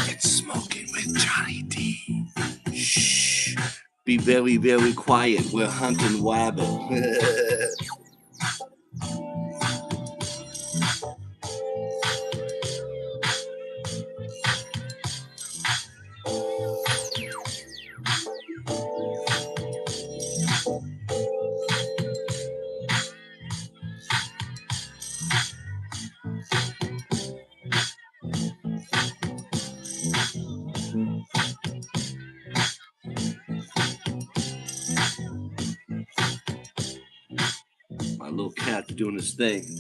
It's Smoking with Johnny Dee. Shh. Be very, very quiet. We're hunting wabbit. My little cat's doing his thing.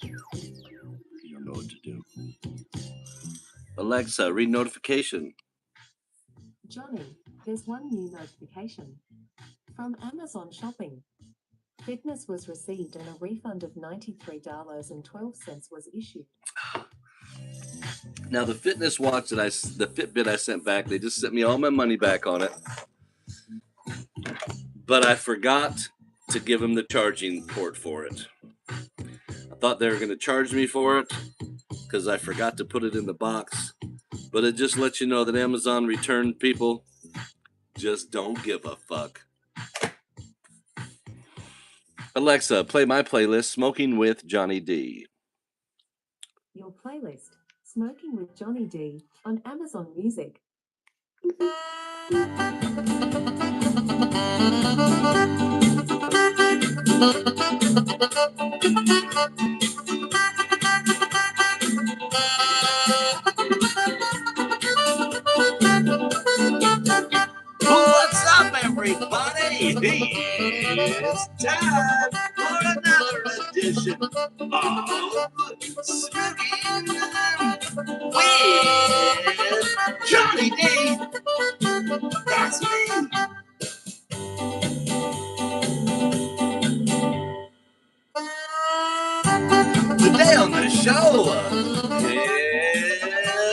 You don't know what to do. Alexa, read notification. Johnny, there's one new notification from Amazon Shopping. Fitness was received and a refund of $93.12 was issued. Now the fitness watch the Fitbit I sent back, they just sent me all my money back on it. But I forgot to give them the charging port for it. I thought they were going to charge me for it because I forgot to put it in the box. But it just lets you know that Amazon return people just don't give a fuck. Alexa, play my playlist, Smoking with Johnny Dee. Your playlist, Smoking with Johnny Dee, on Amazon Music. What's up, everybody? It's time for another edition of Smoking with Johnny Dee. That's me. Today on the show,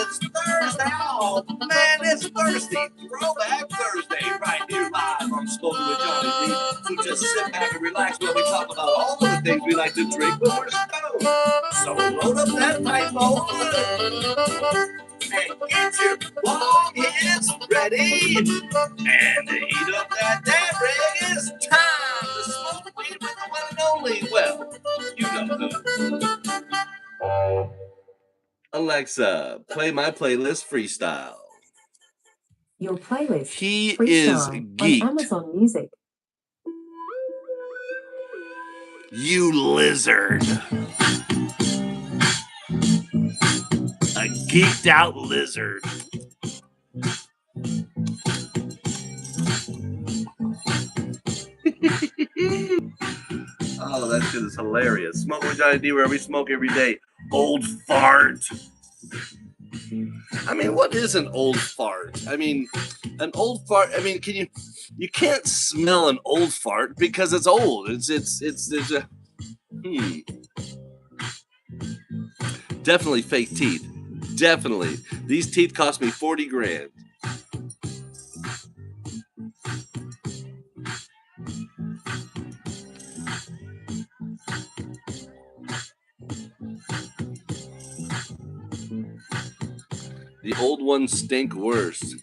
it's Thursday. Oh, man, it's Thursday. Throwback Thursday right here live on Smoking with Johnny Dee. So just sit back and relax while we talk about all of the things we like to drink when we're stoned. So load up that pipe hole and get your long hits ready. And to heat up that dab rig, it's time to smoke weed with the one and only. Well, you know who. Alexa, play my playlist Freestyle. Your playlist, He Freestyle, is on geeked. Amazon Music. You lizard. A geeked out lizard. Oh, that shit is hilarious. Smoke with Johnny Dee, where we smoke every day. Old fart. I mean, what is an old fart? I mean, an old fart. I mean, you can't smell an old fart because it's old. There's a Definitely fake teeth. Definitely. These teeth cost me 40 grand. The old ones stink worse.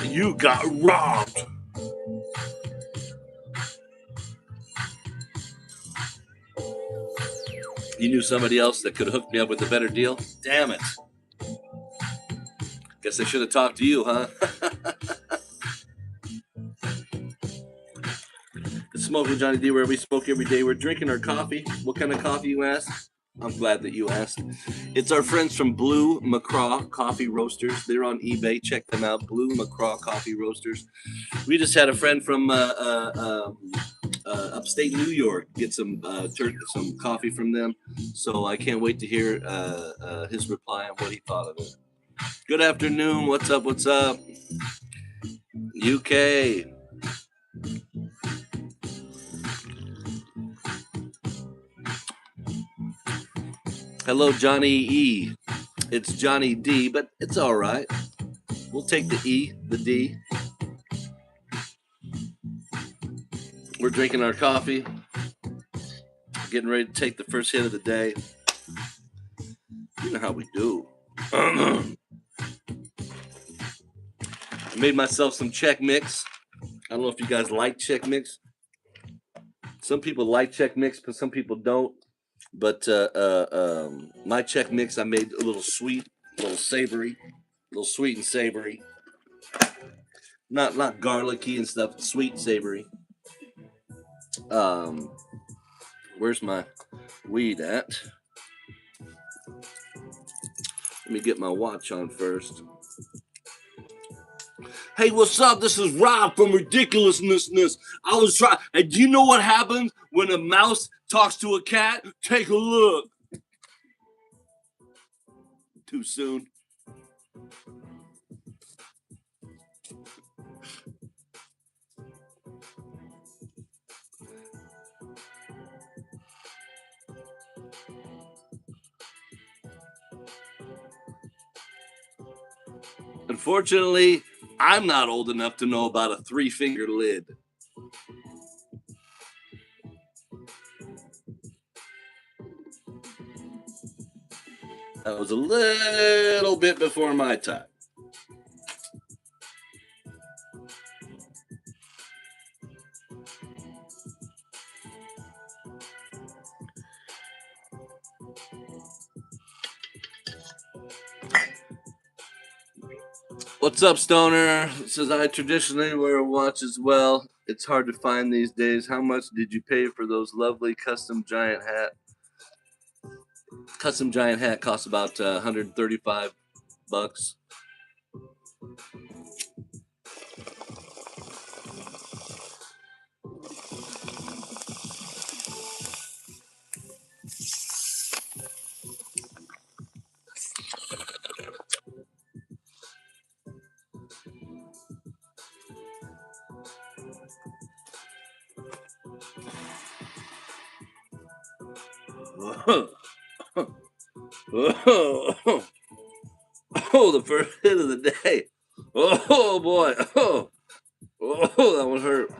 You got robbed. You knew somebody else that could have hooked me up with a better deal? Damn it. Guess I should have talked to you, huh? Smoke with Johnny Dee, where we smoke every day. We're drinking our coffee. What kind of coffee, you ask? I'm glad that you asked. It's our friends from Blue McCraw Coffee Roasters. They're on eBay. Check them out. Blue McCraw Coffee Roasters. We just had a friend from upstate New York get some coffee from them. So I can't wait to hear his reply on what he thought of it. Good afternoon. What's up? What's up? UK. Hello, Johnny E. It's Johnny D, but it's all right. We'll take the E, the D. We're drinking our coffee, getting ready to take the first hit of the day. You know how we do. I made myself some Czech mix. I don't know if you guys like Czech mix. Some people like Czech mix, but some people don't. But my Czech mix, I made a little sweet, a little savory, a little sweet and savory. Not garlicky and stuff, sweet and savory. Where's my weed at? Let me get my watch on first. Hey, what's up? This is Rob from Ridiculousness. I was trying. Hey, do you know what happens when a mouse talks to a cat? Take a look. Too soon. Unfortunately, I'm not old enough to know about a 3-finger lid. That was a little bit before my time. What's up, Stoner? It says, I traditionally wear a watch as well. It's hard to find these days. How much did you pay for those lovely custom giant hat? Custom giant hat costs about $135. Oh, the first hit of the day. Oh boy. Oh, that one hurt.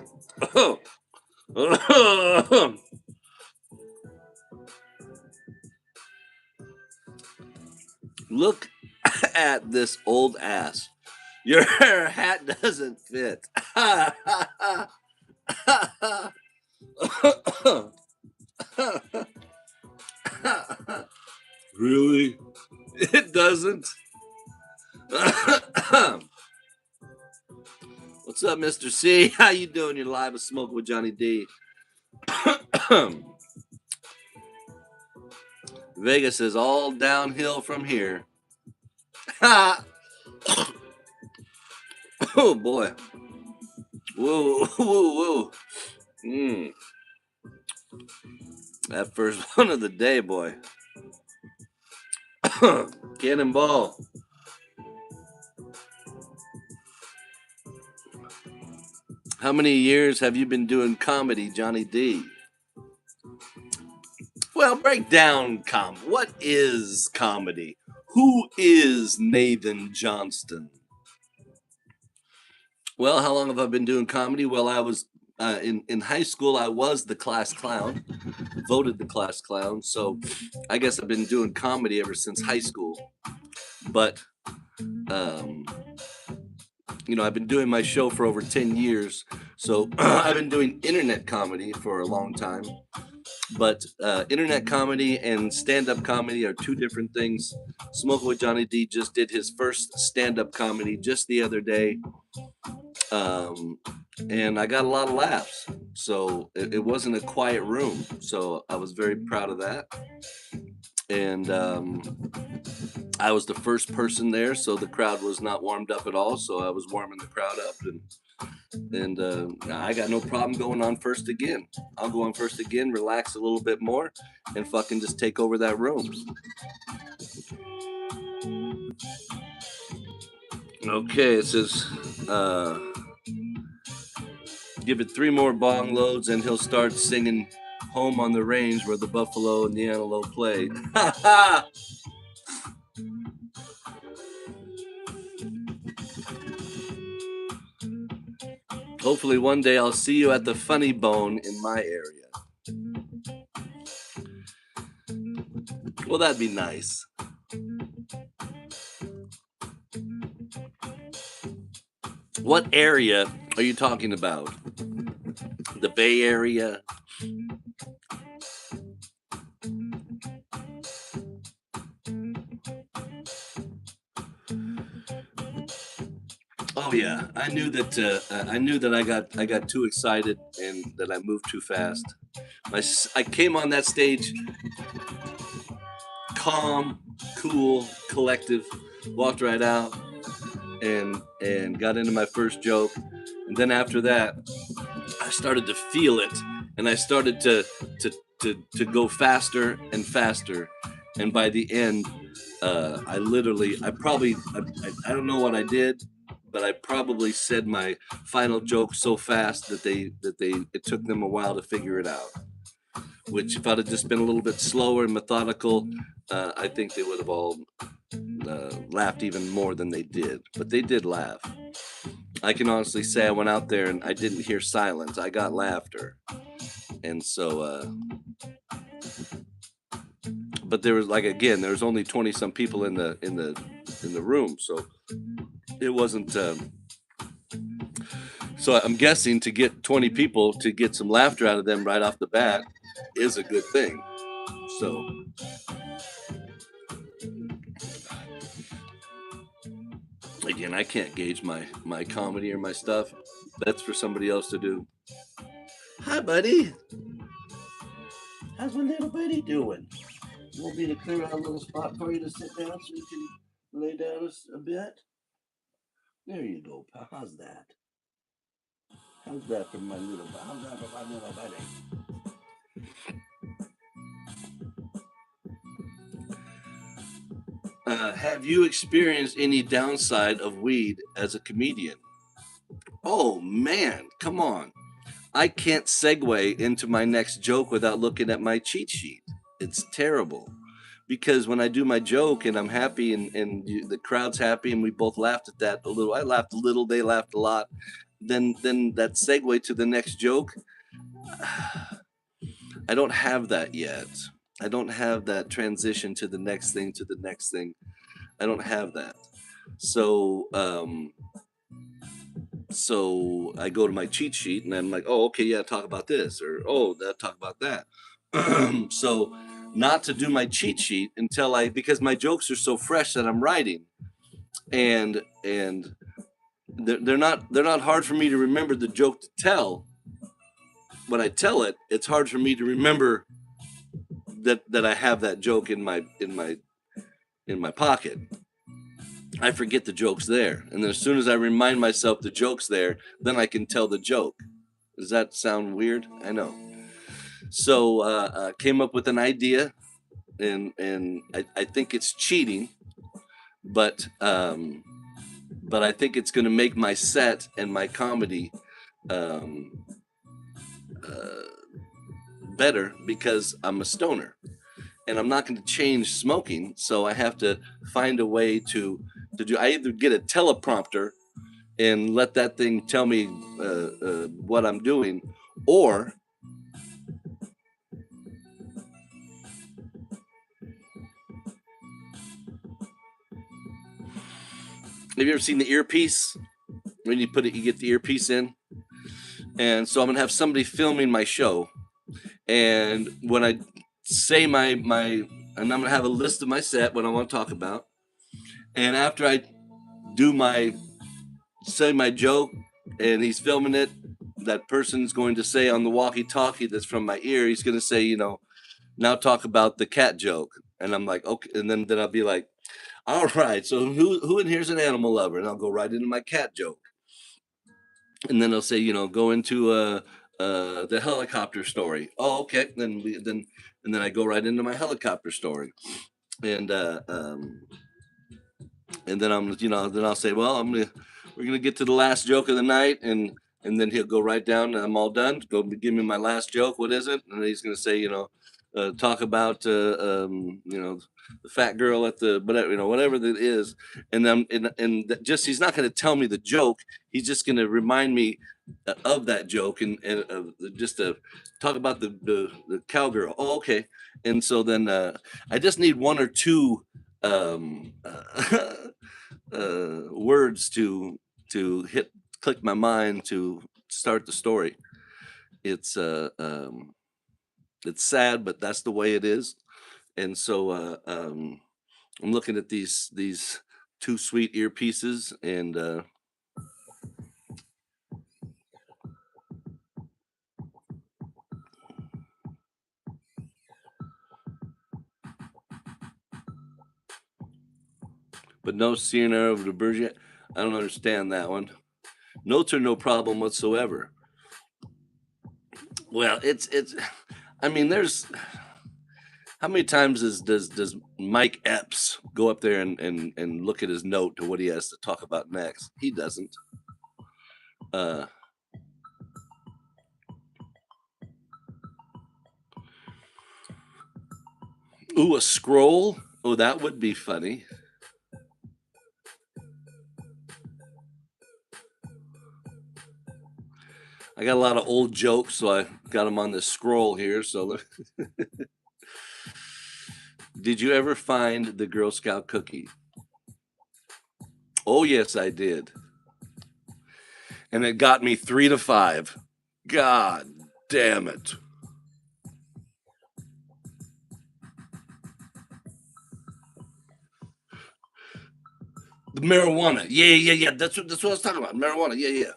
Look at this old ass. Your hat doesn't fit. Really? It doesn't. What's up, Mr. C? How you doing? You're live with Smoke with Johnny D. Vegas is all downhill from here. Oh boy. Whoa, whoa, whoa. That first one of the day, boy. Cannonball. How many years have you been doing comedy, Johnny D? Well, break down what is comedy? Who is Nathan Johnston? Well, how long have I been doing comedy? Well, I was in high school. I was the class clown, voted the class clown. So I guess I've been doing comedy ever since high school. But I've been doing my show for over 10 years. So I've been doing internet comedy for a long time. But internet comedy and stand-up comedy are two different things. Smoking with Johnny D just did his first stand-up comedy just the other day. And I got a lot of laughs. So it wasn't a quiet room. So I was very proud of that. And I was the first person there, so the crowd was not warmed up at all. So I was warming the crowd up, and I got no problem going on first again. I'll go on first again, relax a little bit more, and fucking just take over that room. Okay, it says, give it 3 more bong loads, and he'll start singing "Home on the Range" where the buffalo and the antelope play. Ha ha! Hopefully one day I'll see you at the Funny Bone in my area. Well, that'd be nice. What area are you talking about? The Bay Area? Oh yeah, I knew that I got too excited and that I moved too fast. I came on that stage calm, cool, collective, walked right out and got into my first joke. And then after that, I started to feel it and I started to go faster and faster. And by the end, I don't know what I did, but I probably said my final joke so fast that it took them a while to figure it out. Which, if I'd have just been a little bit slower and methodical, I think they would have all laughed even more than they did. But they did laugh. I can honestly say I went out there and I didn't hear silence. I got laughter, and so. But there was there was only 20 some people in the room, so it wasn't. So I'm guessing to get 20 people to get some laughter out of them right off the bat is a good thing. So. Again, I can't gauge my comedy or my stuff. That's for somebody else to do. Hi, buddy. How's my little buddy doing? You want me to clear out a little spot for you to sit down so you can lay down a bit? There you go, pal. How's that? How's that for my little buddy? Have you experienced any downside of weed as a comedian? Oh man, come on. I can't segue into my next joke without looking at my cheat sheet. It's terrible. Because when I do my joke and I'm happy and the crowd's happy and we both laughed at that a little, I laughed a little, they laughed a lot. Then that segue to the next joke, I don't have that yet. I don't have that transition to the next thing, to the next thing. I don't have that. So so I go to my cheat sheet and I'm like, oh, okay, yeah, talk about this, or oh, talk about that. So not to do my cheat sheet until because my jokes are so fresh that I'm writing, and they're not hard for me to remember the joke to tell. When I tell it, it's hard for me to remember that I have that joke in my pocket. I forget the joke's there, and then as soon as I remind myself the joke's there, then I can tell the joke. Does that sound weird? I know. So came up with an idea, and I think it's cheating, but I think it's going to make my set and my comedy better because I'm a stoner, and I'm not going to change smoking. So I have to find a way to do. I either get a teleprompter and let that thing tell me what I'm doing, or have you ever seen the earpiece? When you get the earpiece in, and so I'm gonna have somebody filming my show, and when I say and I'm gonna have a list of my set, what I want to talk about, and after I say my joke, and he's filming it. That person's going to say on the walkie-talkie that's from my ear, he's going to say, you know, now talk about the cat joke. And I'm like, okay. And then I'll be like, all right, so who in here's an animal lover? And I'll go right into my cat joke. And then they'll say, you know, go into the helicopter story. Oh, okay. And then I go right into my helicopter story. And and then then I'll say, well, we're gonna get to the last joke of the night, and then he'll go right down. I'm all done. Go give me my last joke. What is it? And he's gonna say, talk about the fat girl at the whatever that is, and just he's not gonna tell me the joke. He's just gonna remind me of that joke and just to talk about the cowgirl. Oh, okay. And so then I just need one or two um, words to click my mind to start the story. It's it's sad, but that's the way it is. And so I'm looking at these two sweet earpieces, and but no Sienna over the Berger. I don't understand that one. Notes are no problem whatsoever. Well, it's. I mean, there's how many times does Mike Epps go up there and look at his note to what he has to talk about next? He doesn't. Uh, ooh, a scroll. Oh, that would be funny. I got a lot of old jokes, so I got them on this scroll here. So, did you ever find the Girl Scout cookie? Oh, yes, I did. And it got me 3 to 5. God damn it. The marijuana. Yeah. That's what I was talking about. Marijuana. Yeah.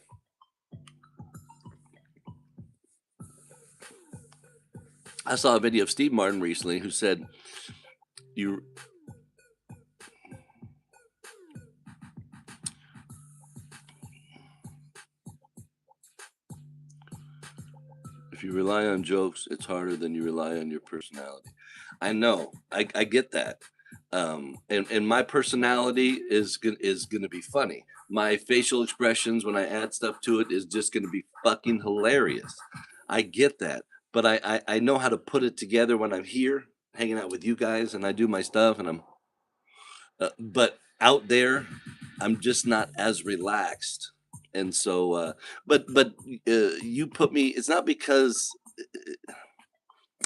I saw a video of Steve Martin recently who said you if you rely on jokes, it's harder than you rely on your personality. I know. I get that. And my personality is gonna be funny. My facial expressions when I add stuff to it is just gonna be fucking hilarious. I get that, but I know how to put it together when I'm here hanging out with you guys and I do my stuff and I'm but out there I'm just not as relaxed. And so you put me, it's not because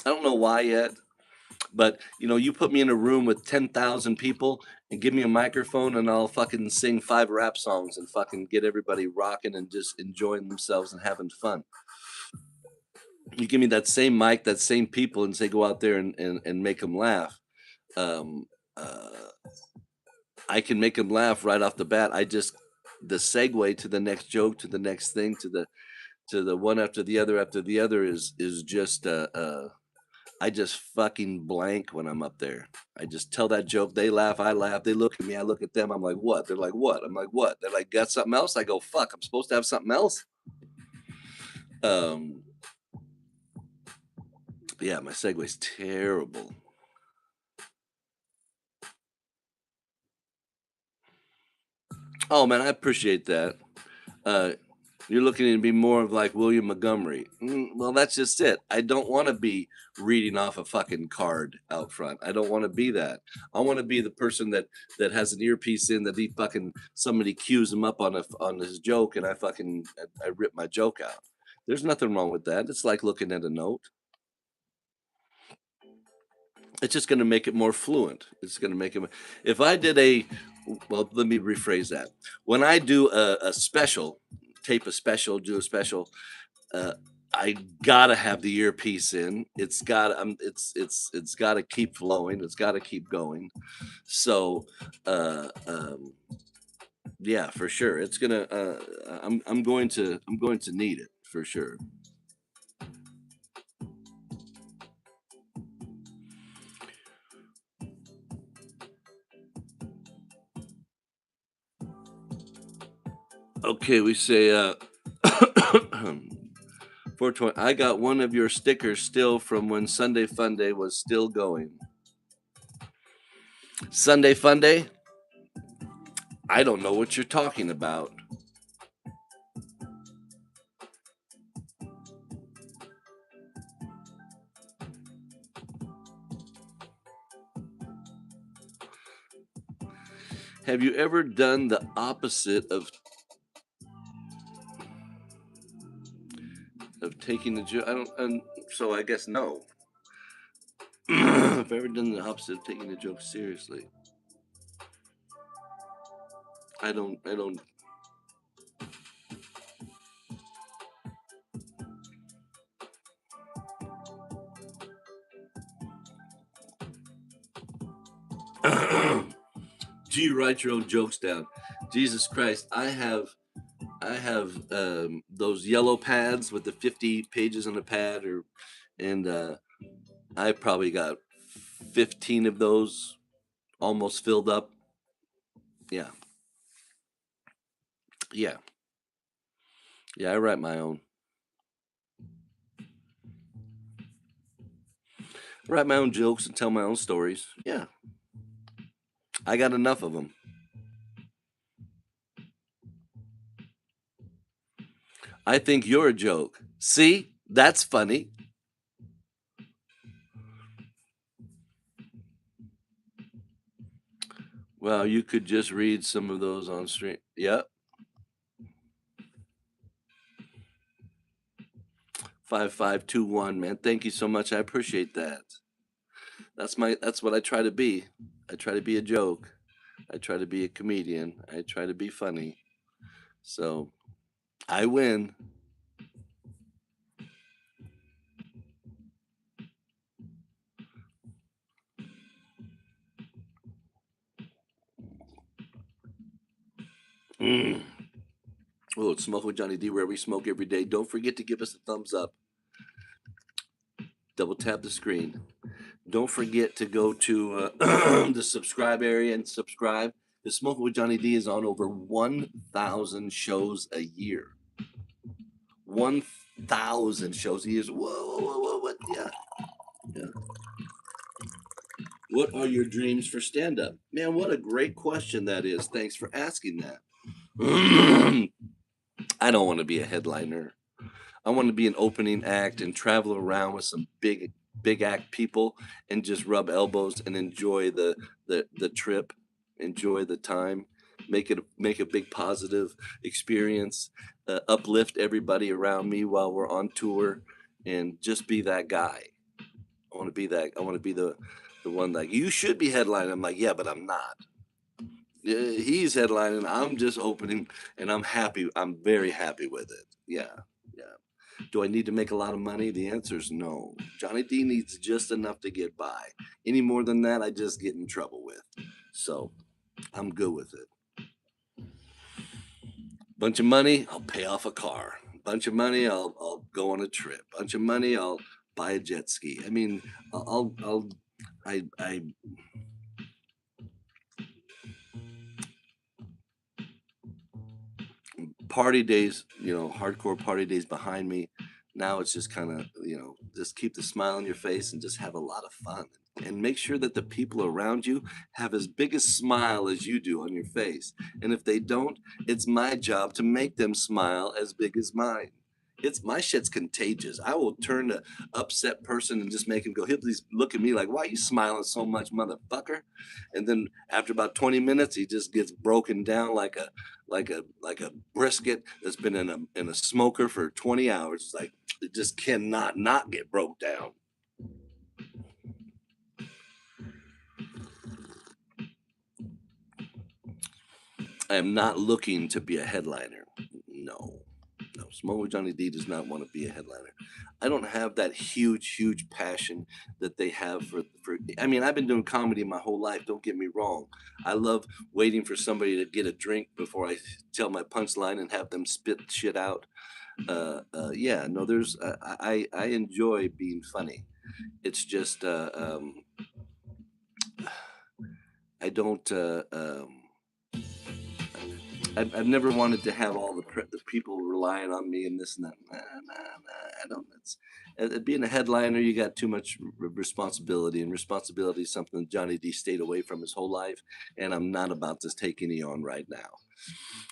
I don't know why yet, but you put me in a room with 10,000 people and give me a microphone and I'll fucking sing 5 rap songs and fucking get everybody rocking and just enjoying themselves and having fun. You give me that same mic, that same people, and say go out there and make them laugh. Um, uh, I can make them laugh right off the bat. The segue to the next joke, to the next thing, to the one after the other is just I just fucking blank when I'm up there. I just tell that joke. They laugh. I laugh. They look at me. I look at them. I'm like, what? They're like, what? I'm like, what? They're like, got something else? I go, fuck. I'm supposed to have something else. Um, yeah, my segue's terrible. Oh man, I appreciate that. Uh, you're looking to be more of like William Montgomery. Well, that's just it. I don't want to be reading off a fucking card out front. I don't want to be that. I want to be the person that has an earpiece in that he fucking somebody cues him up on his joke and I rip my joke out. There's nothing wrong with that. It's like looking at a note. It's just going to make it more fluent. It's going to make it. If I did well, let me rephrase that. When I do a special, tape a special, do a special, uh, I gotta have the earpiece in. It's gotta keep flowing. It's gotta keep going. So, uh, um, Yeah, for sure. It's gonna. I'm going to need it for sure. Okay, we say 420. I got one of your stickers still from when Sunday Fun Day was still going. Sunday Fun Day? I don't know what you're talking about. Have you ever done the opposite of taking the joke? I don't. So I guess no. I've ever done the opposite of taking the joke seriously. I don't. I don't. Do you write your own jokes down? Jesus Christ, I have those yellow pads with the 50 pages on the pad, and I probably got 15 of those almost filled up. Yeah, yeah, yeah. I write my own. Write my own jokes and tell my own stories. Yeah, I got enough of them. I think you're a joke. See, that's funny. Well, you could just read some of those on stream. Yep. 5521, man. Thank you so much. I appreciate that. That's what I try to be. I try to be a joke. I try to be a comedian. I try to be funny. So I win. Mm. Oh, it's Smoke with Johnny D, where we smoke every day. Don't forget to give us a thumbs up. Double tap the screen. Don't forget to go to the subscribe area and subscribe. The Smoking with Johnny D is on over 1,000 shows a year. 1,000 shows a year. Whoa, whoa, whoa, what? Yeah, yeah. What are your dreams for stand up? Man, what a great question that is. Thanks for asking that. I don't want to be a headliner. I want to be an opening act and travel around with some big act people and just rub elbows and enjoy the trip, enjoy the time, make a big positive experience, uplift everybody around me while we're on tour, and just be that guy. I want to be that. I want to be the one like you should be headlining. I'm like, yeah, but I'm not. He's headlining. I'm just opening, and I'm happy. I'm very happy with it. Yeah, yeah. Do I need to make a lot of money? The answer is no. Johnny D needs just enough to get by. Any more than that, I just get in trouble with. So I'm good with it. Bunch of money, I'll pay off a car. Bunch of money, I'll go on a trip. Bunch of money, I'll buy a jet ski. I mean, I'll I party days, hardcore party days behind me. Now it's just kind of, just keep the smile on your face and just have a lot of fun. And make sure that the people around you have as big a smile as you do on your face. And if they don't, it's my job to make them smile as big as mine. It's my shit's contagious. I will turn the upset person and just make him go, he'll please look at me like, why are you smiling so much, motherfucker? And then after about 20 minutes, he just gets broken down like a brisket that's been in a smoker for 20 hours. It's like it just cannot not get broke down. I am not looking to be a headliner. No. No. Smoke with Johnny D does not want to be a headliner. I don't have that huge passion that they have for. I mean, I've been doing comedy my whole life. Don't get me wrong. I love waiting for somebody to get a drink before I tell my punchline and have them spit shit out. Yeah, no, there's I enjoy being funny. It's just I don't. I've never wanted to have all the people relying on me and this and that. Nah, I don't. It's being a headliner. You got too much responsibility, and responsibility is something that Johnny D stayed away from his whole life. And I'm not about to take any on right now.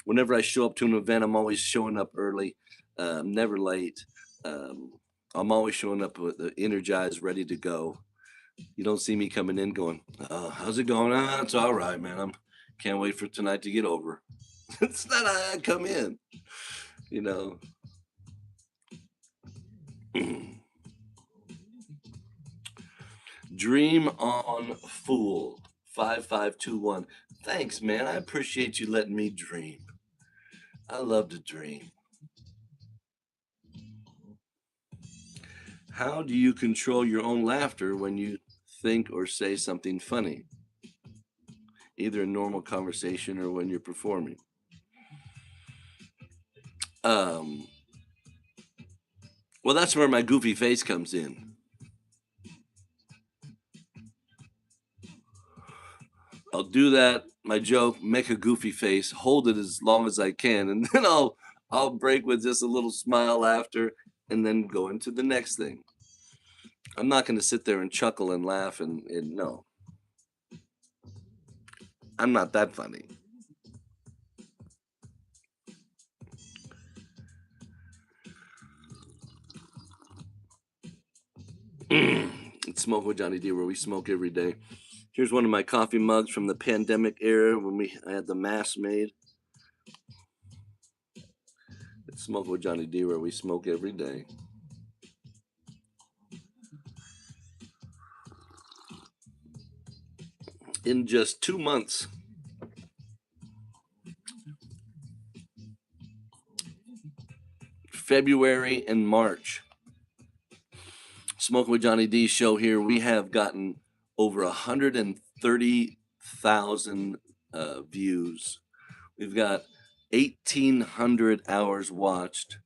Whenever I show up to an event, I'm always showing up early. I'm never late. Um, I'm always showing up with energized, ready to go. You don't see me coming in going, "How's it going?" "Ah, it's all right, man. I'm can't wait for tonight to get over." It's not how I come in, you know. Dream on Fool 5521. Thanks, man. I appreciate you letting me dream. I love to dream. How do you control your own laughter when you think or say something funny, either in normal conversation or when you're performing? Um, well, that's where my goofy face comes in. I'll do that, my joke, make a goofy face, hold it as long as I can, and then I'll break with just a little smile after, and then go into the next thing. I'm not going to sit there and chuckle and laugh and no, I'm not that funny. It's Smoke with Johnny Dee, where we smoke every day. Here's one of my coffee mugs from the pandemic era when I had the mask made. It's Smoke with Johnny Dee, where we smoke every day. In just 2 months, February and March, Smoke with Johnny D show here, we have gotten over 130,000 views. We've got 1,800 hours watched.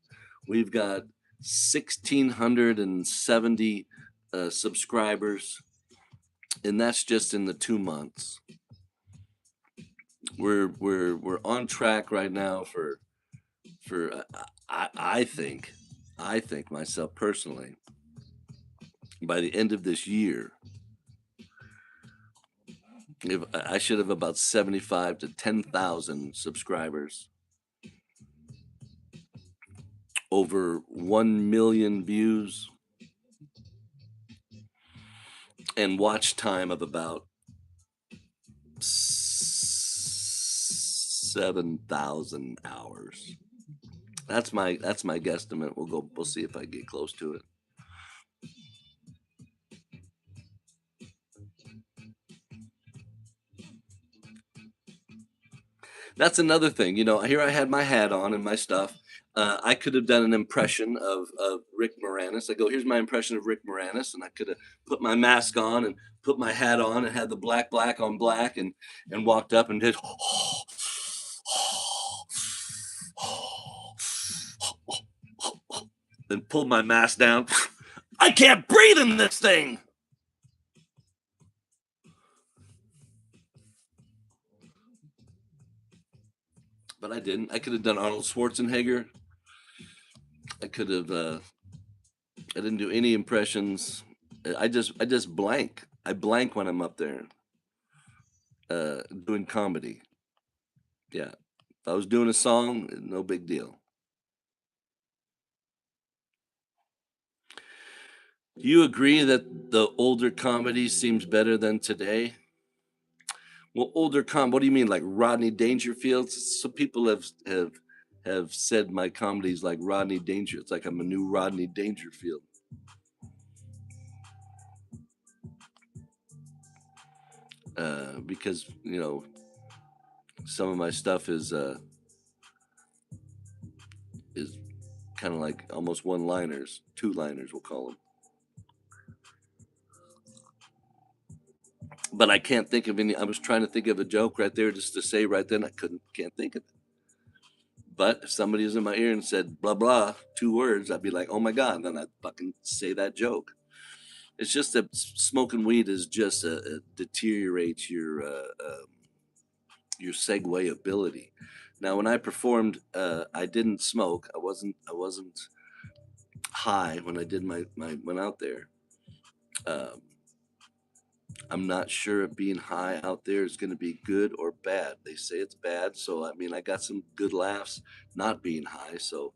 We've got 1,670 subscribers, and that's just in the 2 months. We're on track right now for I think myself personally, by the end of this year, if I should have about 75 to 10,000 subscribers, over 1 million views, and watch time of about 7,000 hours. That's my guesstimate. We'll see if I get close to it. That's another thing. Here I had my hat on and my stuff. I could have done an impression of Rick Moranis. I go, here's my impression of Rick Moranis, and I could have put my mask on and put my hat on and had the black on black and walked up and did then pulled my mask down. I can't breathe in this thing. But I didn't. I could have done Arnold Schwarzenegger. I could have. I didn't do any impressions. I just blank. I blank when I'm up there doing comedy. Yeah. If I was doing a song, no big deal. Do you agree that the older comedy seems better than today? Well, what do you mean, like Rodney Dangerfield? Some people have said my comedy's like Rodney Danger. It's like I'm a new Rodney Dangerfield. Because some of my stuff is kind of like almost one-liners, two-liners, we'll call them. But I can't think of any. I was trying to think of a joke right there just to say right then. Can't think of it. But if somebody was in my ear and said blah blah 2 words, I'd be like, oh my god, and then I'd fucking say that joke. It's just that smoking weed is just deteriorates your segue ability. Now, when I performed, I didn't smoke. I wasn't high when I did my went out there. Um, I'm not sure if being high out there is going to be good or bad. They say it's bad, so I mean, I got some good laughs not being high. So,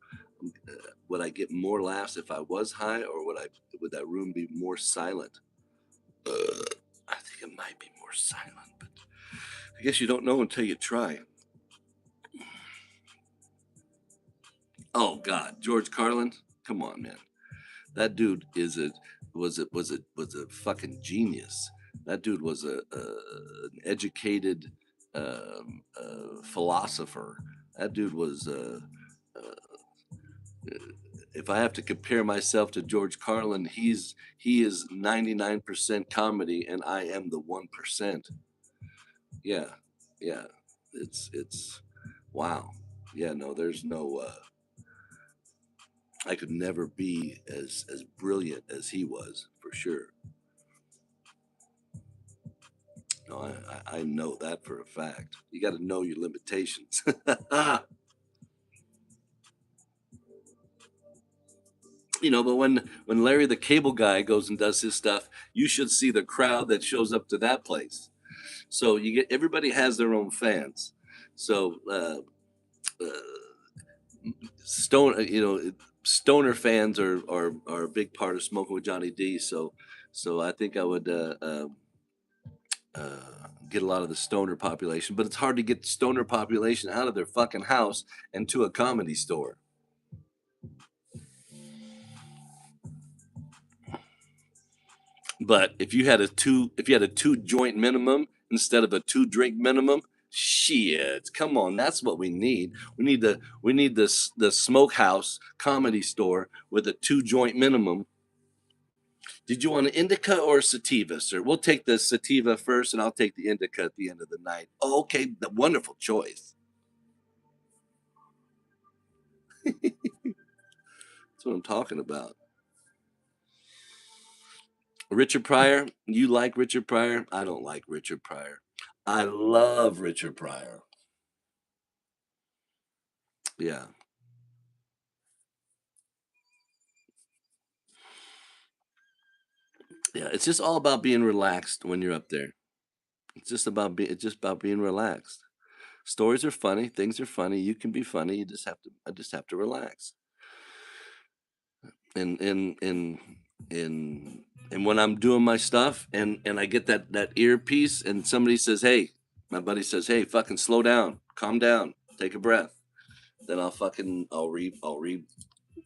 would I get more laughs if I was high, or would that room be more silent? I think it might be more silent, but I guess you don't know until you try. Oh God, George Carlin, come on, man. That dude was a fucking genius. That dude was an educated philosopher. That dude was. If I have to compare myself to George Carlin, he is 99% comedy, and I am the 1%. Yeah, yeah. It's wow. Yeah, no, there's no. I could never be as brilliant as he was for sure. No, I know that for a fact. You got to know your limitations. But when Larry the Cable Guy goes and does his stuff, you should see the crowd that shows up to that place. So you get everybody has their own fans. So stone, stoner fans are a big part of Smoking with Johnny D. So I think I would get a lot of the stoner population, but it's hard to get the stoner population out of their fucking house and to a comedy store. But if you had a 2 joint minimum instead of a 2 drink minimum, shit, come on, that's what we need. We need the smokehouse comedy store with a 2 joint minimum. Did you want an indica or a sativa, sir? We'll take the sativa first, and I'll take the indica at the end of the night. Oh, okay, the wonderful choice. That's what I'm talking about. Richard Pryor, you like Richard Pryor? I don't like Richard Pryor. I love Richard Pryor. Yeah. Yeah, it's just all about being relaxed when you're up there. It's just about being relaxed. Stories are funny, things are funny, you can be funny, I just have to relax. And when I'm doing my stuff and I get that earpiece and somebody says, "Hey," my buddy says, "Hey, fucking slow down, calm down, take a breath." Then I'll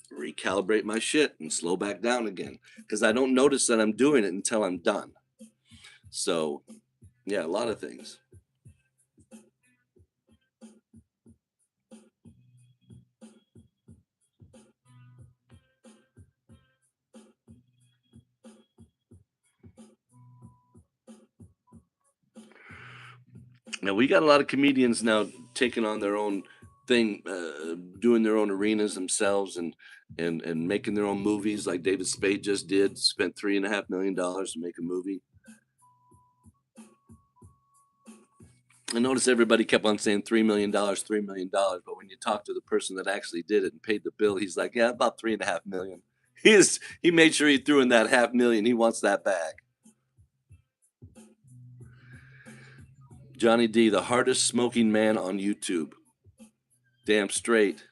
recalibrate my shit and slow back down again because I don't notice that I'm doing it until I'm done. So, yeah, a lot of things. Now we got a lot of comedians now taking on their own thing, doing their own arenas themselves, and making their own movies, like David Spade just did. Spent $3.5 million to make a movie. I noticed everybody kept on saying $3 million, $3 million, but when you talk to the person that actually did it and paid the bill, he's like, "Yeah, about 3.5 million." He made sure he threw in that 500,000. He wants that back. Johnny D, the hardest smoking man on YouTube. Damn straight.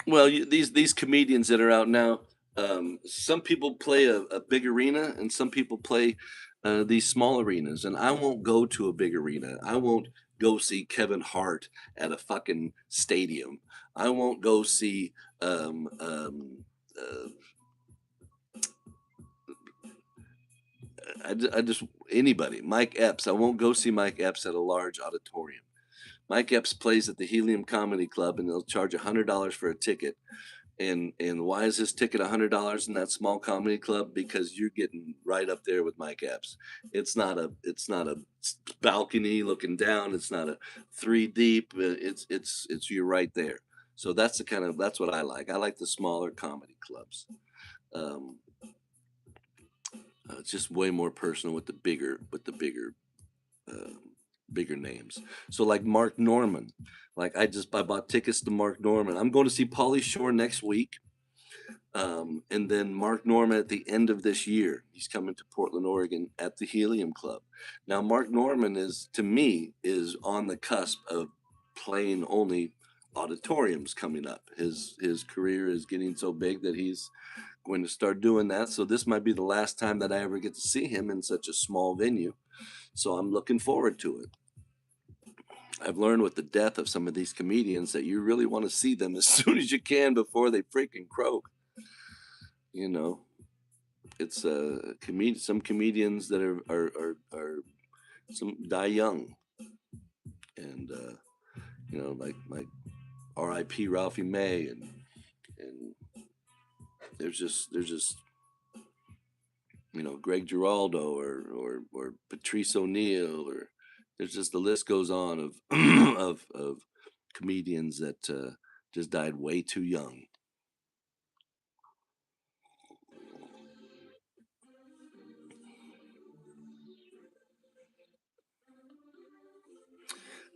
Well, these comedians that are out now, some people play a big arena, and some people play these small arenas. And I won't go to a big arena. I won't go see Kevin Hart at a fucking stadium. I won't go see uh, I just anybody. Mike Epps. I won't go see Mike Epps at a large auditorium. Mike Epps plays at the Helium Comedy Club, and they'll charge $100 for a ticket. And why is this ticket $100 in that small comedy club? Because you're getting right up there with Mike Epps. It's not a balcony looking down. It's not a three deep. It's you're right there. So that's what I like. I like the smaller comedy clubs. Um, it's just way more personal with the uh, bigger names. So like Mark Norman, like I bought tickets to Mark Norman. I'm going to see Pauly Shore next week. And then Mark Norman at the end of this year, he's coming to Portland, Oregon at the Helium Club. Now, Mark Norman to me, is on the cusp of playing only auditoriums coming up. His career is getting so big that he's going to start doing that. So this might be the last time that I ever get to see him in such a small venue. So I'm looking forward to it. I've learned with the death of some of these comedians that you really want to see them as soon as you can before they freaking croak. You know, it's some comedians that are some die young, and like R.I.P. Ralphie May, and there's just Greg Giraldo or Patrice O'Neill, or there's just the list goes on of of comedians that just died way too young.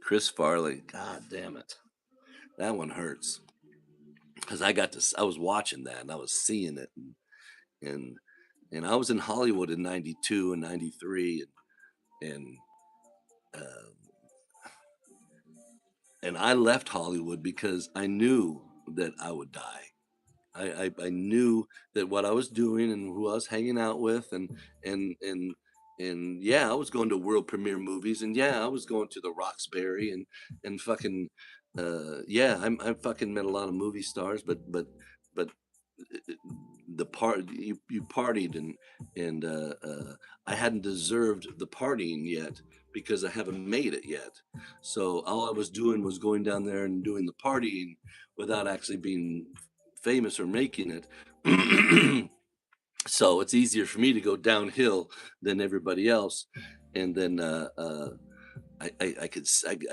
Chris Farley, God damn it, that one hurts because I was watching that and I was seeing it, and and I was in Hollywood in '92 and '93, and uh, and I left Hollywood because I knew that I would die. I knew that what I was doing and who I was hanging out with, and and and yeah, I was going to world premiere movies, and yeah, I was going to the Roxbury, and fucking yeah, I fucking met a lot of movie stars, but the part you partied, and I hadn't deserved the partying yet because I haven't made it yet. So all I was doing was going down there and doing the partying without actually being famous or making it. So it's easier for me to go downhill than everybody else. And then I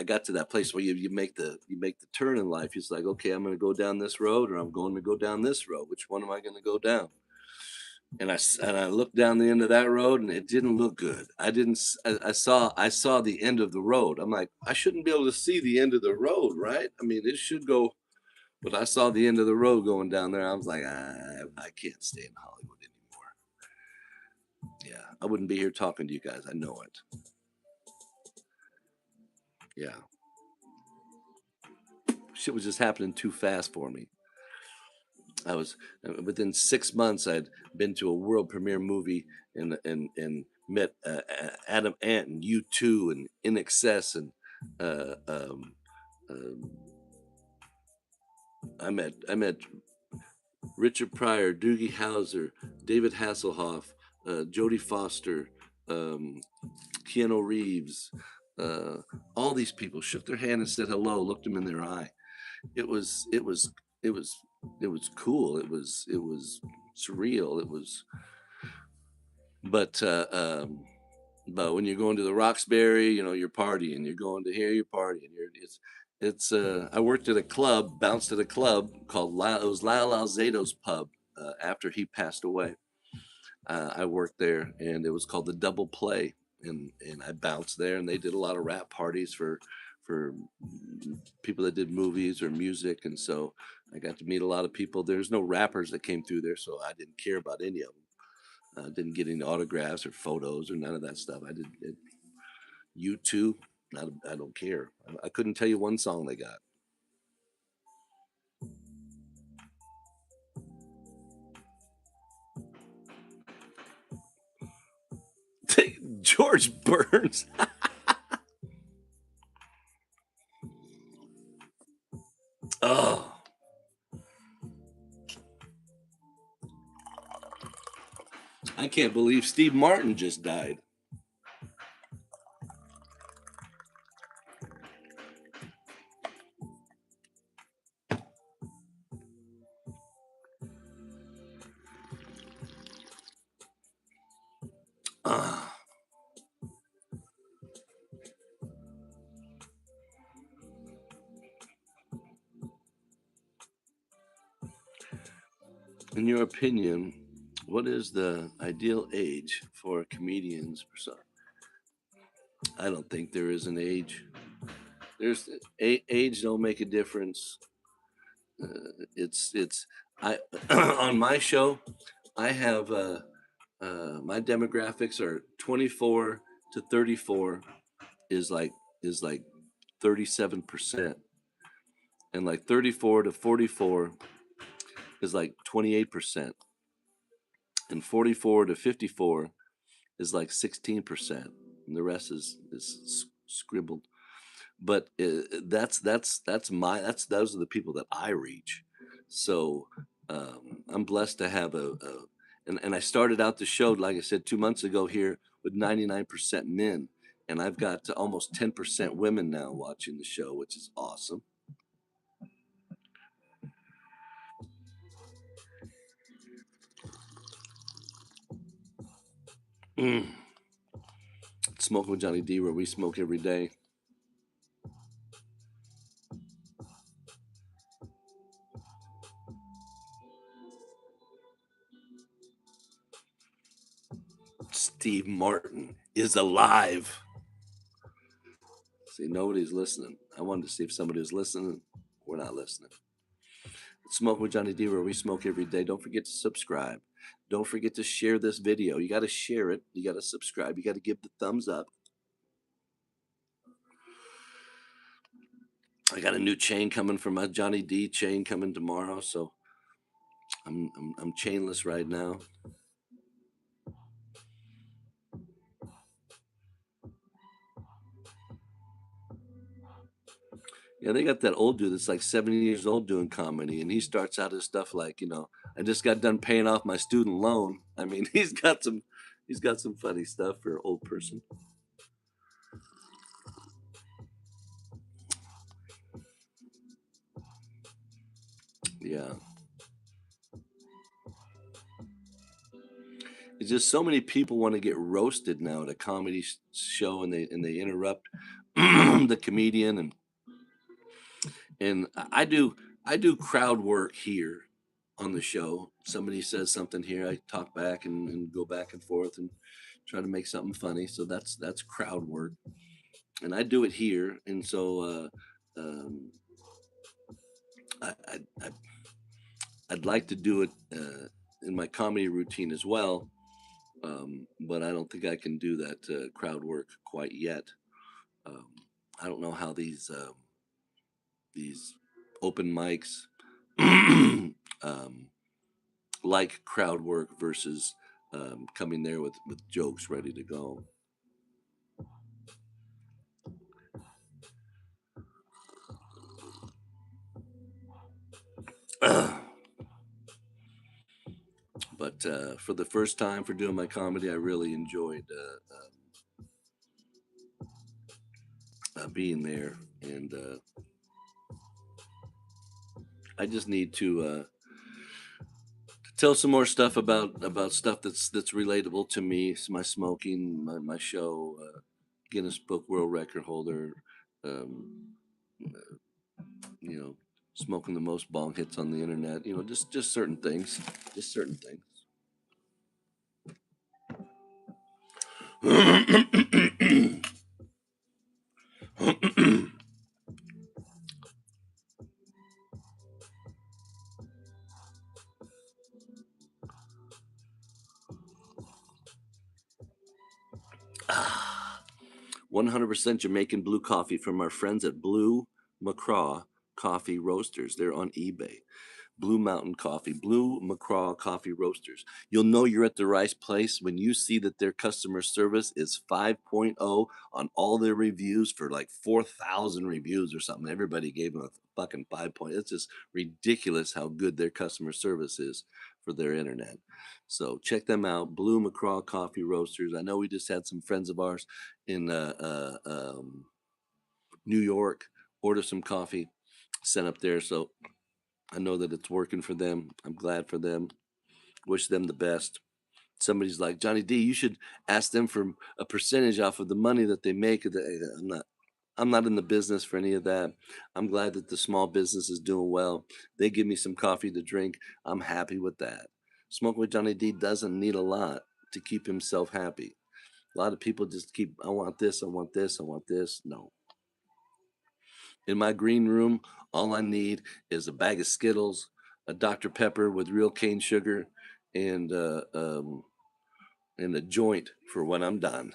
got to that place where you make the turn in life. It's like, okay, I'm going to go down this road, or I'm going to go down this road. Which one am I going to go down? And I looked down the end of that road, and it didn't look good. I didn't. I saw the end of the road. I'm like, I shouldn't be able to see the end of the road, right? I mean, it should go. But I saw the end of the road going down there. I was like, I can't stay in Hollywood anymore. Yeah, I wouldn't be here talking to you guys. I know it. Yeah, shit was just happening too fast for me. I was within 6 months. I'd been to a world premiere movie and met Adam Ant and U2 and In Excess, and uh, um, uh, I met Richard Pryor, Doogie Howser, David Hasselhoff, Jodie Foster, um, Keanu Reeves. Uh, all these people shook their hand and said hello, looked them in their eye. It was it was cool. It was surreal. It was, but but when you're going to the Roxbury, you're partying. You're going to here, you're partying. I worked at a club, bounced at a club called it was Lyle Alzado's pub after he passed away. I worked there, and it was called the Double Play, and I bounced there, and they did a lot of rap parties for people that did movies or music, and so I got to meet a lot of people. There's no rappers that came through there, so I didn't care about any of them. I didn't get any autographs or photos or none of that stuff. I did it, U2. I don't care. I couldn't tell you one song they got. George Burns. Oh, I can't believe Steve Martin just died. In your opinion, what is the ideal age for comedians? I don't think there is an age. There's age don't make a difference. It's I on my show, I have my demographics are 24 to 34 is like 37%, and like 34 to 44 is like 28%, and 44 to 54 is like 16%, and the rest is scribbled. But those are the people that I reach. So I'm blessed to have and I started out the show, like I said, 2 months ago here with 99% men, and I've got almost 10% women now watching the show, which is awesome. Smoking with Johnny Dee, where we smoke every day. Steve Martin is alive. See, nobody's listening. I wanted to see if somebody was listening. We're not listening. Smoke with Johnny Dee, where we smoke every day. Don't forget to subscribe. Don't forget to share this video. You got to share it. You got to subscribe. You got to give the thumbs up. I got a new chain coming from my Johnny Dee chain coming tomorrow, so I'm chainless right now. Yeah, they got that old dude that's like 70 years old doing comedy, and he starts out his stuff like, I just got done paying off my student loan. I mean, he's got some funny stuff for an old person. Yeah. It's just so many people want to get roasted now at a comedy show, and they interrupt the comedian, and I do crowd work here on the show. Somebody says something here, I talk back and go back and forth and try to make something funny. So that's crowd work, and I do it here. And so I, I'd like to do it in my comedy routine as well. But I don't think I can do that crowd work quite yet. I don't know how these open mics like crowd work versus coming there with jokes ready to go. But for the first time for doing my comedy, I really enjoyed being there, and I just need to tell some more stuff about stuff that's relatable to me. It's my smoking, my show, Guinness Book World Record holder, um, smoking the most bong hits on the internet. Just certain things, just certain things. Ah, 100% Jamaican blue coffee from our friends at Blue Macraw Coffee Roasters. They're on eBay. Blue Mountain Coffee, Blue McCraw Coffee Roasters. You'll know you're at the right place when you see that their customer service is 5.0 on all their reviews for like 4,000 reviews or something. Everybody gave them a fucking 5 point. It's just ridiculous how good their customer service is for their internet. So check them out, Blue McCraw Coffee Roasters. I know we just had some friends of ours in New York order some coffee sent up there. So I know that it's working for them. I'm glad for them. Wish them the best. Somebody's like, Johnny D, you should ask them for a percentage off of the money that they make. I'm not in the business for any of that. I'm glad that the small business is doing well. They give me some coffee to drink. I'm happy with that. Smoking with Johnny D doesn't need a lot to keep himself happy. A lot of people just keep, I want this, I want this, I want this. No. In my green room, all I need is a bag of Skittles, a Dr. Pepper with real cane sugar, and and a joint for when I'm done.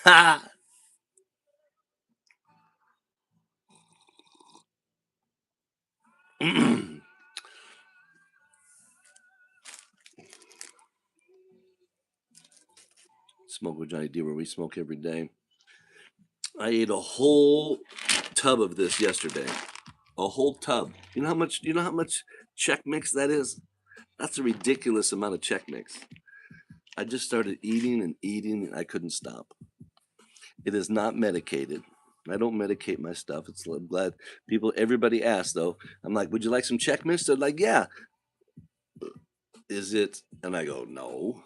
Ha! Smoke with Johnny D, where we smoke every day. I ate a whole tub of this yesterday. A whole tub. You know how much? You know how much Chex Mix that is? That's a ridiculous amount of Chex Mix. I just started eating and eating, and I couldn't stop. It is not medicated. I don't medicate my stuff. I'm glad everybody asked though. I'm like, would you like some Chex Mix? They're like, yeah. Is it? And I go, no.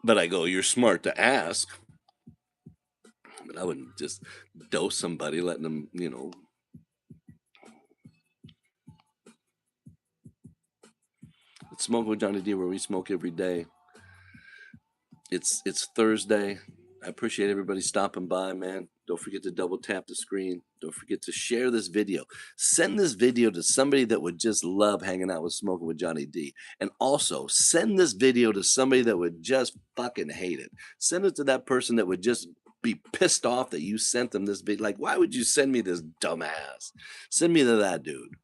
But I go, you're smart to ask. But I wouldn't just dose somebody, letting them, It's Smoke with Johnny D, where we smoke every day. It's Thursday. I appreciate everybody stopping by, man. Don't forget to double tap the screen. Don't forget to share this video. Send this video to somebody that would just love hanging out with Smoking with Johnny D. And also send this video to somebody that would just fucking hate it. Send it to that person that would just be pissed off that you sent them this video. Like, why would you send me this dumbass? Send me to that dude.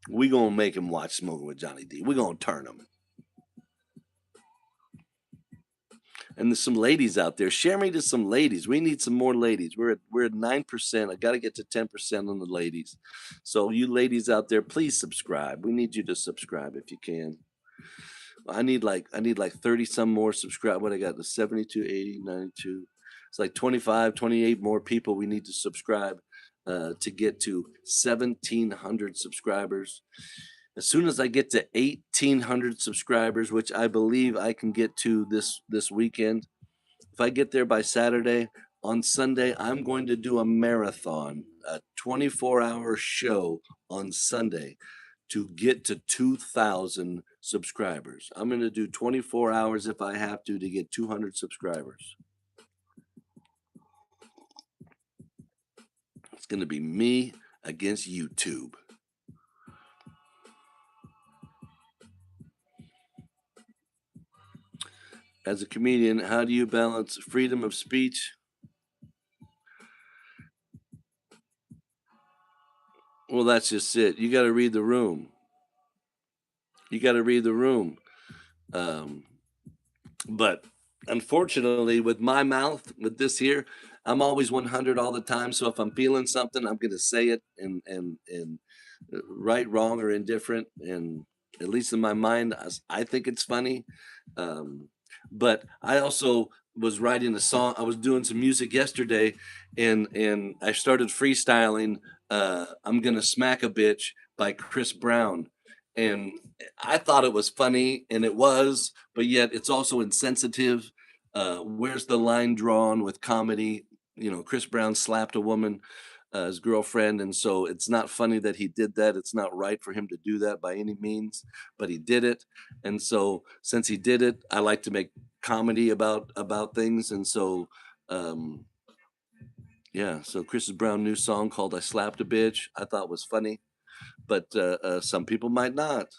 We gonna make him watch Smoking with Johnny D. We gonna turn him. And there's some ladies out there. Share me to some ladies. We need some more ladies. We're at 9%. I got to get to 10% on the ladies. So you ladies out there, please subscribe. We need you to subscribe if you can. I need like 30 some more subscribe. What I got, the 72, 80, 92. It's like 25, 28 more people we need to subscribe to get to 1,700 subscribers. As soon as I get to 1,800 subscribers, which I believe I can get to this weekend, if I get there by Saturday, on Sunday, I'm going to do a marathon, a 24-hour show on Sunday to get to 2,000 subscribers. I'm going to do 24 hours if I have to get 200 subscribers. It's going to be me against YouTube. As a comedian, how do you balance freedom of speech? Well, that's just it. You got to read the room. You got to read the room. But unfortunately, with my mouth, with this here, I'm always 100 all the time. So if I'm feeling something, I'm going to say it, and right, wrong, or indifferent. And at least in my mind, I think it's funny. But I also was writing a song. I was doing some music yesterday, and I started freestyling. I'm gonna smack a bitch by Chris Brown, and I thought it was funny, and it was, but yet it's also insensitive. Where's the line drawn with comedy? Chris Brown slapped a woman, his girlfriend, and so it's not funny that he did that. It's not right for him to do that by any means, but he did it. And so since he did it, I like to make comedy about things, and so yeah. So Chris Brown new song called "I Slapped a Bitch" I thought was funny, but some people might not.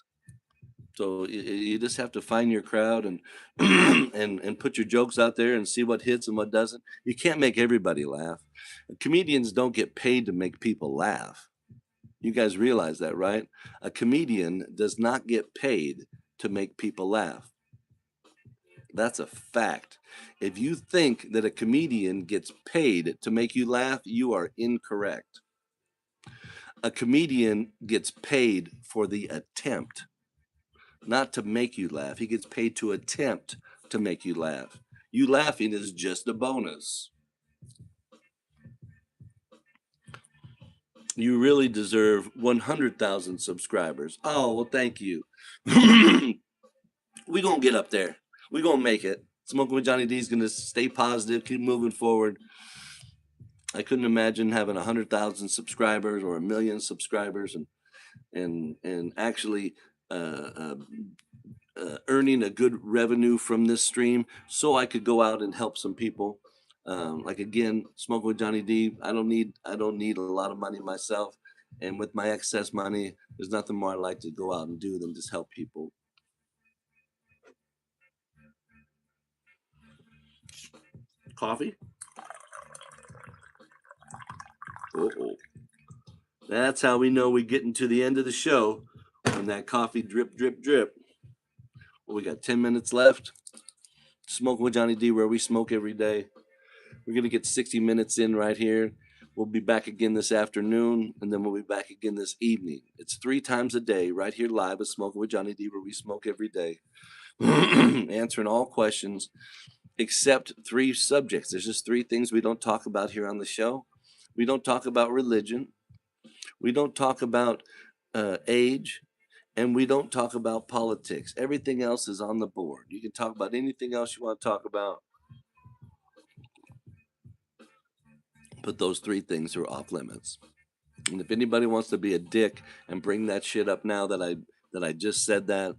So you just have to find your crowd and and put your jokes out there and see what hits and what doesn't. You can't make everybody laugh. Comedians don't get paid to make people laugh. You guys realize that, right? A comedian does not get paid to make people laugh. That's a fact. If you think that a comedian gets paid to make you laugh, you are incorrect. A comedian gets paid for the attempt, not to make you laugh. He gets paid to attempt to make you laugh. You laughing is just a bonus. You really deserve 100,000 subscribers. Oh, well, thank you. We gonna get up there. We gonna make it. Smoking with Johnny D is gonna stay positive, keep moving forward. I couldn't imagine having 100,000 subscribers or 1,000,000 subscribers and actually uh, uh, earning a good revenue from this stream, so I could go out and help some people. Like again, Smoking with Johnny D. I don't need a lot of money myself, and with my excess money, there's nothing more I like to go out and do than just help people. Coffee. Uh-oh. That's how we know we're getting to the end of the show when that coffee drip, drip, drip. Well, we got 10 minutes left. Smoking with Johnny D, where we smoke every day. We're going to get 60 minutes in right here. We'll be back again this afternoon, and then we'll be back again this evening. It's 3 times a day right here live at Smoking with Johnny D, where we smoke every day. Answering all questions except 3 subjects. There's just 3 things we don't talk about here on the show. We don't talk about religion. We don't talk about age, and we don't talk about politics. Everything else is on the board. You can talk about anything else you want to talk about, but those 3 things are off limits. And if anybody wants to be a dick and bring that shit up now that I just said that,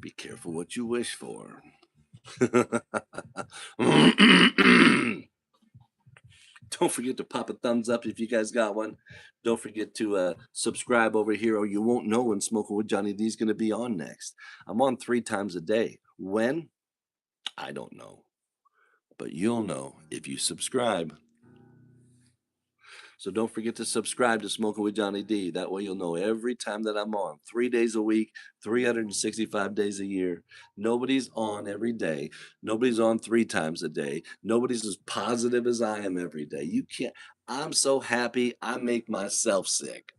be careful what you wish for. Don't forget to pop a thumbs up if you guys got one. Don't forget to subscribe over here, or you won't know when Smoking with Johnny D is going to be on next. I'm on 3 times a day. When? I don't know. But you'll know if you subscribe. So don't forget to subscribe to Smoking with Johnny D. That way you'll know every time that I'm on. 3 days a week, 365 days a year. Nobody's on every day. Nobody's on 3 times a day. Nobody's as positive as I am every day. You can't. I'm so happy I make myself sick.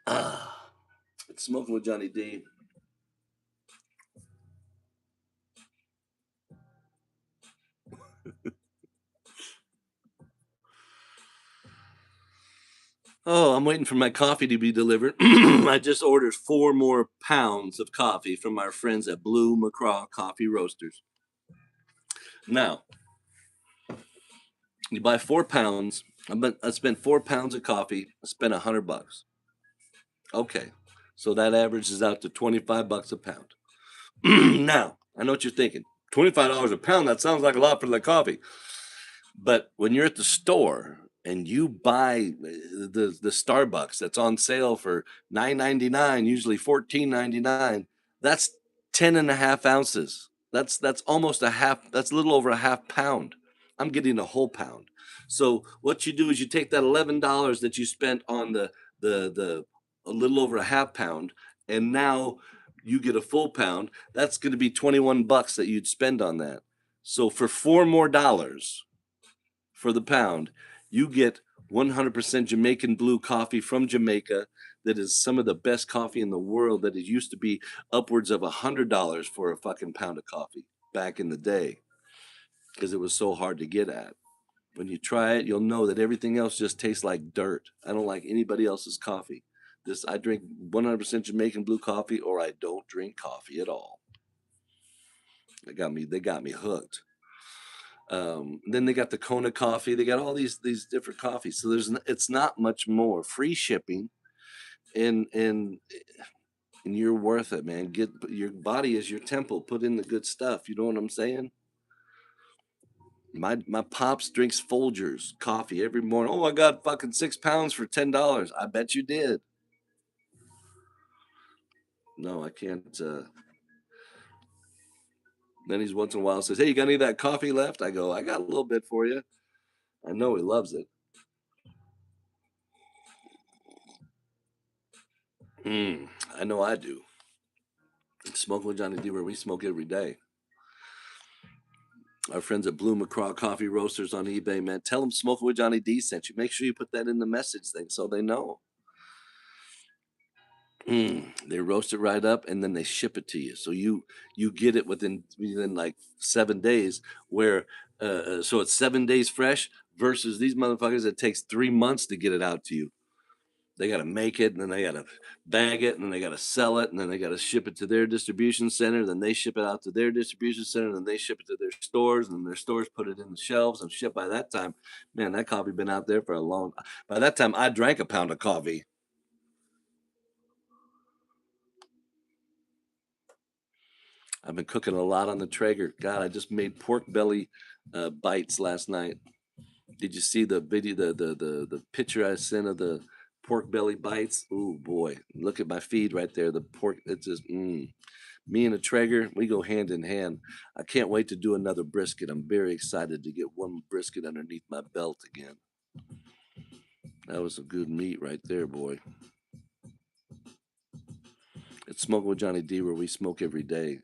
It's Smoking with Johnny D. Oh, I'm waiting for my coffee to be delivered. I just ordered 4 more pounds of coffee from our friends at Blue McCraw Coffee Roasters. Now, you buy 4 pounds. I spent 4 pounds of coffee. I spent $100. Okay, so that averages out to $25 a pound. Now, I know what you're thinking. $25 a pound. That sounds like a lot for the coffee. But when you're at the store and you buy the Starbucks that's on sale for $9.99, usually $14.99, that's 10.5 ounces. That's almost a half. That's a little over a half pound. I'm getting a whole pound. So what you do is you take that $11 that you spent on the a little over a half pound, and now you get a full pound. That's going to be $21 that you'd spend on that. So for $4 more for the pound, you get 100% Jamaican blue coffee from Jamaica. That is some of the best coffee in the world. That it used to be upwards of $100 for a fucking pound of coffee back in the day, because it was so hard to get at. When you try it, you'll know that everything else just tastes like dirt. I don't like anybody else's coffee. I drink 100% Jamaican blue coffee, or I don't drink coffee at all. They got me hooked. Then they got the Kona coffee. They got all these different coffees. So it's not much more. Free shipping, and you're worth it, man. Get your body is your temple. Put in the good stuff. You know what I'm saying? My pops drinks Folgers coffee every morning. Oh, I got fucking 6 pounds for $10. I bet you did. No, I can't. Then he's once in a while says, "Hey, you got any of that coffee left?" I go, "I got a little bit for you." I know he loves it. I know I do. Smoking with Johnny Dee, where we smoke every day. Our friends at Blue McCraw Coffee Roasters on eBay, man. Tell them Smoking with Johnny Dee sent you. Make sure you put that in the message thing so they know. They roast it right up and then they ship it to you. So you get it within like 7 days. Where so it's 7 days fresh versus these motherfuckers. It takes 3 months to get it out to you. They got to make it, and then they got to bag it, and then they got to sell it, and then they got to ship it to their distribution center. Then they ship it out to their distribution center, and then they ship it to their stores, and then their stores put it in the shelves and ship. By that time, man, that coffee been out there for a long. By that time, I drank a pound of coffee. I've been cooking a lot on the Traeger. God, I just made pork belly bites last night. Did you see the video, the picture I sent of the pork belly bites? Oh boy, look at my feed right there. The pork, it's just me and a Traeger, we go hand in hand. I can't wait to do another brisket. I'm very excited to get one brisket underneath my belt again. That was a good meat right there, boy. It's Smoking with Johnny Dee, where we smoke every day.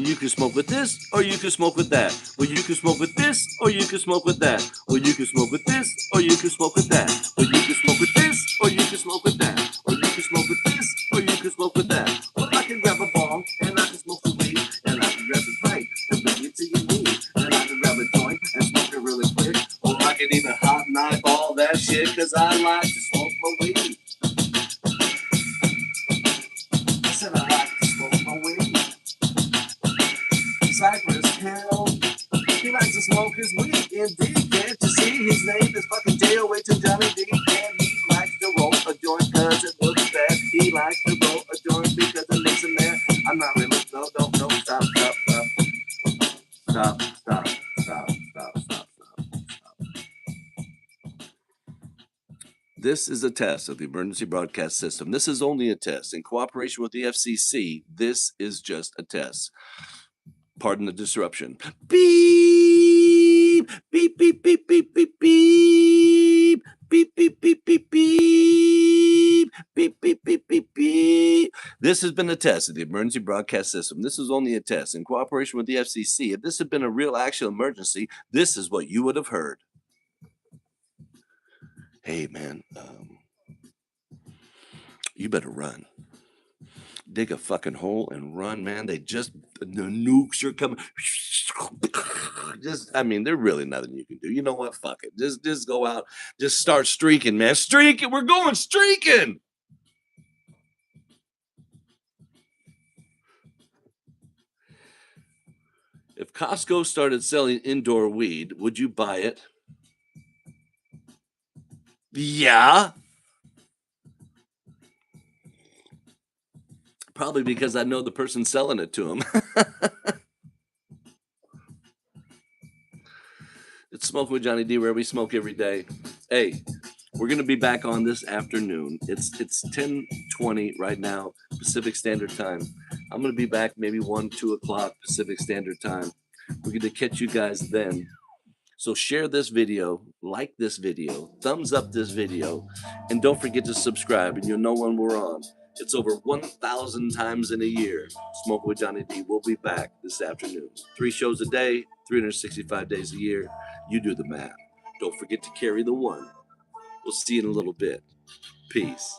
You can smoke with this, or you can smoke with that. Or you can smoke with this, or you can smoke with that. Or you can smoke with this, or you can smoke with that. Or you can smoke with this, or you can smoke with that. Or you can smoke with this, or you can smoke with that. Or I can grab a bong, and I can smoke the weed, and I can grab the pipe, and bring it to your knee. And I can grab a joint and smoke it really quick. Or I can even hot knife all that shit, cause I like to smoke my weed. I said I like to smoke my weed. Cypress Hill, he likes to smoke his weed. Indeed, can't you see his name is fucking J-O-H and Johnny Dee? And he likes to roll a joint cause it looks bad. He likes to roll a joint because it looks in there. I'm not really, no, stop. This is a test of the emergency broadcast system. This is only a test. In cooperation with the FCC, this is just a test. Pardon the disruption. Beep, beep, beep, beep, beep, beep, beep, beep, beep, beep, beep, beep, beep, beep, beep, beep, beep. This has been a test of the emergency broadcast system. This is only a test. In cooperation with the FCC, if this had been a real actual emergency, this is what you would have heard. Hey, man, you better run. Dig a fucking hole and run, man. The nukes are coming. I mean, there's really nothing you can do. You know what? Fuck it. Just go out. Just start streaking, man. Streaking. We're going streaking. If Costco started selling indoor weed, would you buy it? Yeah. Probably because I know the person selling it to him. It's Smoking with Johnny Dee, where we smoke every day. Hey, we're going to be back on this afternoon. It's 10:20 right now, Pacific Standard Time. I'm going to be back maybe 1, 2 o'clock Pacific Standard Time. We're going to catch you guys then. So share this video, like this video, thumbs up this video, and don't forget to subscribe, and you'll know when we're on. It's over 1,000 times in a year. Smoking with Johnny Dee. We'll be back this afternoon. 3 shows a day, 365 days a year. You do the math. Don't forget to carry the one. We'll see you in a little bit. Peace.